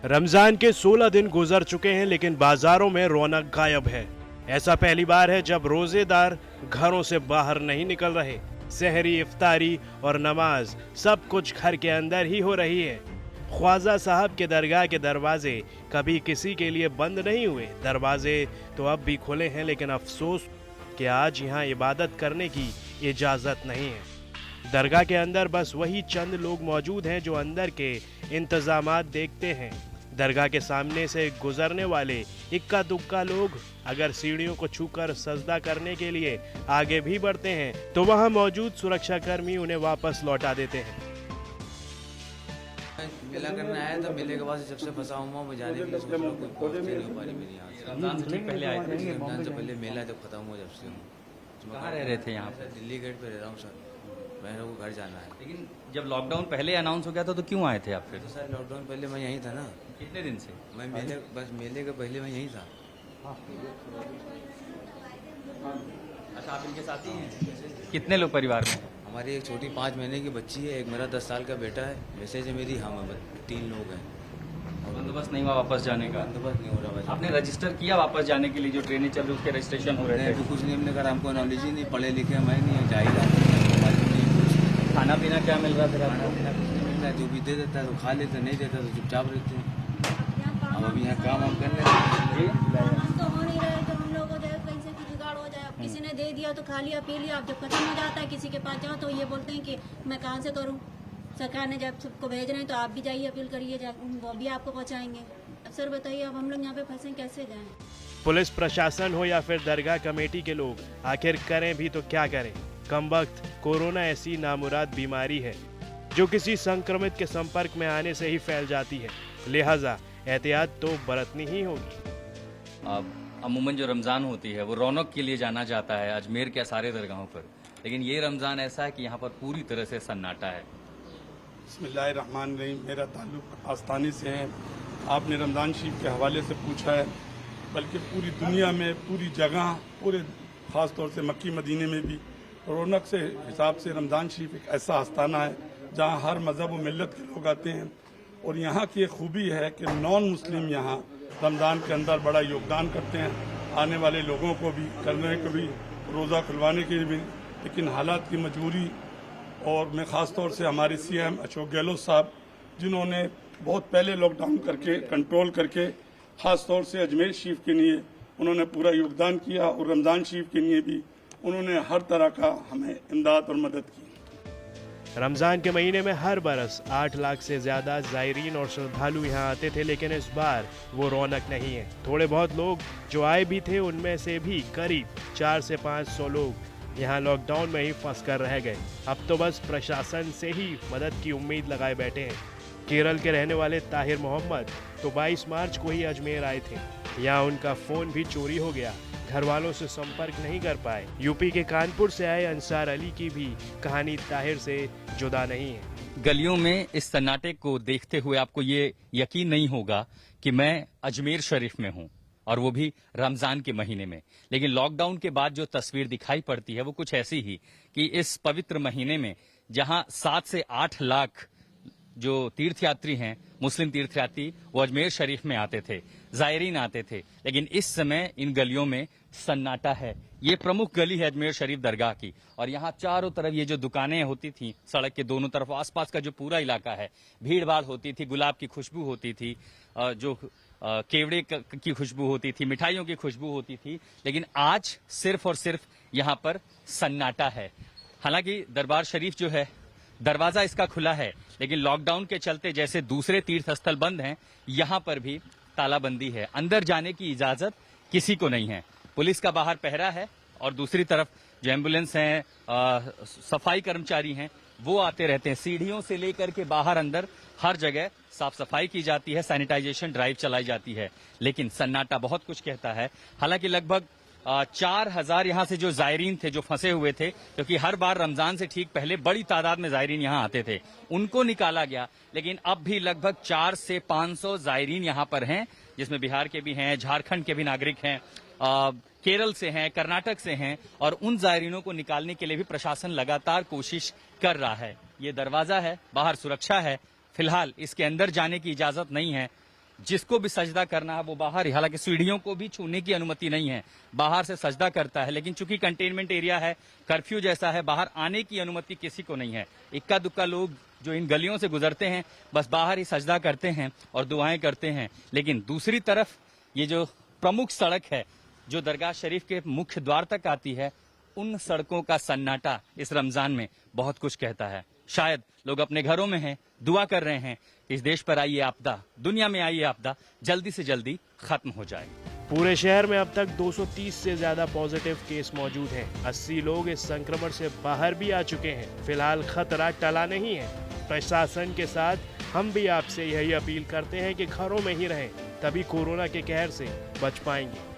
रमजान के 16 दिन गुजर चुके हैं लेकिन बाजारों में रौनक गायब है। ऐसा पहली बार है जब रोजेदार घरों से बाहर नहीं निकल रहे। सहरी, इफ्तारी और नमाज सब कुछ घर के अंदर ही हो रही है। ख्वाजा साहब के दरगाह के दरवाजे कभी किसी के लिए बंद नहीं हुए। दरवाजे तो अब भी खुले हैं लेकिन अफसोस कि आज यहाँ इबादत करने की इजाज़त नहीं है। दरगाह के अंदर बस वही चंद लोग मौजूद हैं जो अंदर के इंतजामात देखते हैं। दरगाह के सामने से गुजरने वाले इक्का दुक्का लोग अगर सीढ़ियों को छूकर सजदा करने के लिए आगे भी बढ़ते हैं तो वहां मौजूद सुरक्षाकर्मी उन्हें वापस लौटा देते हैं। मेला करने आया तो मेले के बाद जब से फंसा हुआ मैं जाने के लिए सोच रहा हूँ, कोई पहुँच नहीं हो पा रही मेरी यहाँ से। रमजान से ठीक पहले आए थे। रमजान से पहले मेला जब खत्म हुआ जब से हूँ। कहाँ रह रहे थे यहाँ पे? दिल्ली गेट पे रह रहा हूँ सर, मेरे को घर जाना है। लेकिन जब लॉकडाउन पहले अनाउंस हो गया था तो क्यों आए थे आप फिर? तो सर लॉकडाउन पहले मैं यहीं था ना। कितने दिन से? मैं मेले के पहले मैं यहीं था। अच्छा, आप इनके साथ ही हैं? कितने लोग परिवार में? हमारी एक छोटी 5 महीने की बच्ची है, एक मेरा 10 साल का बेटा है, मैसेज है मेरी। हम 3 लोग हैं। बंदोबस्त नहीं हुआ वापस जाने का? बंदोबस्त नहीं हो रहा भाई। आपने रजिस्टर किया वापस जाने के लिए? जो ट्रेनें चल रही उसके रजिस्ट्रेशन हो रहे थे? अभी कुछ नहीं, हमने कहा हमको नॉलेज ही नहीं, पढ़े लिखे मैं नहीं, जाहिर। खाना पीना क्या मिल रहा था? खाना पीना कुछ नहीं मिल रहा है, जो भी दे देता है तो खा लेते, नहीं देता तो चुपचाप रहते हैं। हम अभी यहाँ काम हम करने हम तो हो नहीं रहे तो हम लोग को कैसे की जुगाड़ हो जाए। अब किसी ने दे दिया तो खा लिया पी लिया। अब जब खत्म हो जाता है किसी के पास जाओ तो ये बोलते हैं कि मैं कहाँ से करूँ। सरकार ने जब सबको भेज रहे हैं तो आप भी जाइए, अपील करिए, वो भी आपको पहुँचाएंगे। अब सर बताइए, अब हम लोग यहाँ पे फंसे कैसे जाएं? पुलिस प्रशासन हो या फिर दरगाह कमेटी के लोग आखिर करें भी तो क्या करें। कमबख्त कोरोना ऐसी नामुराद बीमारी है जो किसी संक्रमित के संपर्क में आने से ही फैल जाती है, लिहाजा एहतियात तो बरतनी ही होगी। अमूमन जो रमज़ान होती है वो रौनक के लिए जाना जाता है अजमेर के सारे दरगाहों पर, लेकिन ये रमज़ान ऐसा है कि यहाँ पर पूरी तरह से सन्नाटा है। बिस्मिल्लाहिर्रहमानिर्रहीम। मेरा ताल्लुक आस्तानी से है। आपने रमज़ान शरीफ के हवाले से पूछा है, बल्कि पूरी दुनिया में, पूरी जगह, पूरे ख़ास तौर से मक्की मदीने में भी रौनक से हिसाब से रमज़ान शरीफ एक ऐसा आस्ताना है जहाँ हर मज़हब व मिल्लत के लोग आते हैं। और यहाँ की एक खूबी है कि नॉन मुस्लिम यहाँ रमज़ान के अंदर बड़ा योगदान करते हैं, आने वाले लोगों को भी, करने को भी, रोज़ा खुलवाने के लिए भी। लेकिन हालात की मजबूरी, और मैं ख़ास तौर से हमारे CM अशोक गहलोत साहब, जिन्होंने बहुत पहले लॉकडाउन करके कंट्रोल करके ख़ास तौर से अजमेर शरीफ के लिए उन्होंने पूरा योगदान किया, और रमज़ान शरीफ के लिए भी उन्होंने हर तरह का हमें इमदाद और मदद की। रमजान के महीने में हर बरस 8 लाख से ज्यादा ज़ायरीन और श्रद्धालु यहाँ आते थे, लेकिन इस बार वो रौनक नहीं है। थोड़े बहुत लोग जो आए भी थे उनमें से भी करीब 400 से 500 लोग यहाँ लॉकडाउन में ही फंस कर रह गए। अब तो बस प्रशासन से ही मदद की उम्मीद लगाए बैठे हैं। केरल के रहने वाले ताहिर मोहम्मद तो 22 मार्च को ही अजमेर आए थे। यहाँ उनका फ़ोन भी चोरी हो गया, घर वालों से संपर्क नहीं कर पाए। यूपी के कानपुर से आए अंसार अली की भी कहानी ताहिर से जुदा नहीं है। गलियों में इस सन्नाटे को देखते हुए आपको ये यकीन नहीं होगा कि मैं अजमेर शरीफ में हूं, और वो भी रमजान के महीने में। लेकिन लॉकडाउन के बाद जो तस्वीर दिखाई पड़ती है वो कुछ ऐसी ही कि इस पवित्र महीने में जहां 7 से 8 लाख जो तीर्थयात्री हैं, मुस्लिम तीर्थयात्री, वो अजमेर शरीफ में आते थे, ज़ायरीन आते थे, लेकिन इस समय इन गलियों में सन्नाटा है। ये प्रमुख गली है अजमेर शरीफ दरगाह की, और यहाँ चारों तरफ ये जो दुकानें होती थी सड़क के दोनों तरफ, आसपास का जो पूरा इलाका है, भीड़ भाड़ होती थी, गुलाब की खुशबू होती थी, जो केवड़े की खुशबू होती थी, मिठाइयों की खुशबू होती थी। लेकिन आज सिर्फ और सिर्फ यहाँ पर सन्नाटा है। हालांकि दरबार शरीफ जो है दरवाजा इसका खुला है, लेकिन लॉकडाउन के चलते जैसे दूसरे तीर्थ स्थल बंद हैं, यहाँ पर भी तालाबंदी है। अंदर जाने की इजाजत किसी को नहीं है। पुलिस का बाहर पहरा है, और दूसरी तरफ जो एम्बुलेंस हैं, सफाई कर्मचारी हैं, वो आते रहते हैं। सीढ़ियों से लेकर के बाहर अंदर हर जगह साफ सफाई की जाती है, सैनिटाइजेशन ड्राइव चलाई जाती है, लेकिन सन्नाटा बहुत कुछ कहता है। हालांकि लगभग 4000 यहाँ से जो ज़ायरीन थे, जो फंसे हुए थे, क्योंकि हर बार रमजान से ठीक पहले बड़ी तादाद में ज़ायरीन यहाँ आते थे, उनको निकाला गया। लेकिन अब भी लगभग 400 से 500 ज़ायरीन यहाँ पर हैं, जिसमें बिहार के भी हैं, झारखंड के भी नागरिक हैं, केरल से हैं, कर्नाटक से हैं, और उन ज़ायरीनों को निकालने के लिए भी प्रशासन लगातार कोशिश कर रहा है। ये दरवाजा है, बाहर सुरक्षा है, फिलहाल इसके अंदर जाने की इजाजत नहीं है। जिसको भी सजदा करना है वो बाहर ही, हालांकि सीढ़ियों को भी छूने की अनुमति नहीं है, बाहर से सजदा करता है। लेकिन चूंकि कंटेनमेंट एरिया है, कर्फ्यू जैसा है, बाहर आने की अनुमति किसी को नहीं है। इक्का दुक्का लोग जो इन गलियों से गुजरते हैं बस बाहर ही सजदा करते हैं और दुआएं करते हैं। लेकिन दूसरी तरफ ये जो प्रमुख सड़क है जो दरगाह शरीफ के मुख्य द्वार तक आती है, उन सड़कों का सन्नाटा इस रमजान में बहुत कुछ कहता है। शायद लोग अपने घरों में हैं, दुआ कर रहे हैं इस देश पर आई ये आपदा, दुनिया में आई ये आपदा जल्दी से जल्दी खत्म हो जाए। पूरे शहर में अब तक 230 से ज्यादा पॉजिटिव केस मौजूद हैं। 80 लोग इस संक्रमण से बाहर भी आ चुके हैं। फिलहाल खतरा टला नहीं है। प्रशासन के साथ हम भी आपसे यही अपील करते हैं कि घरों में ही रहें, तभी कोरोना के कहर से बच पाएंगे।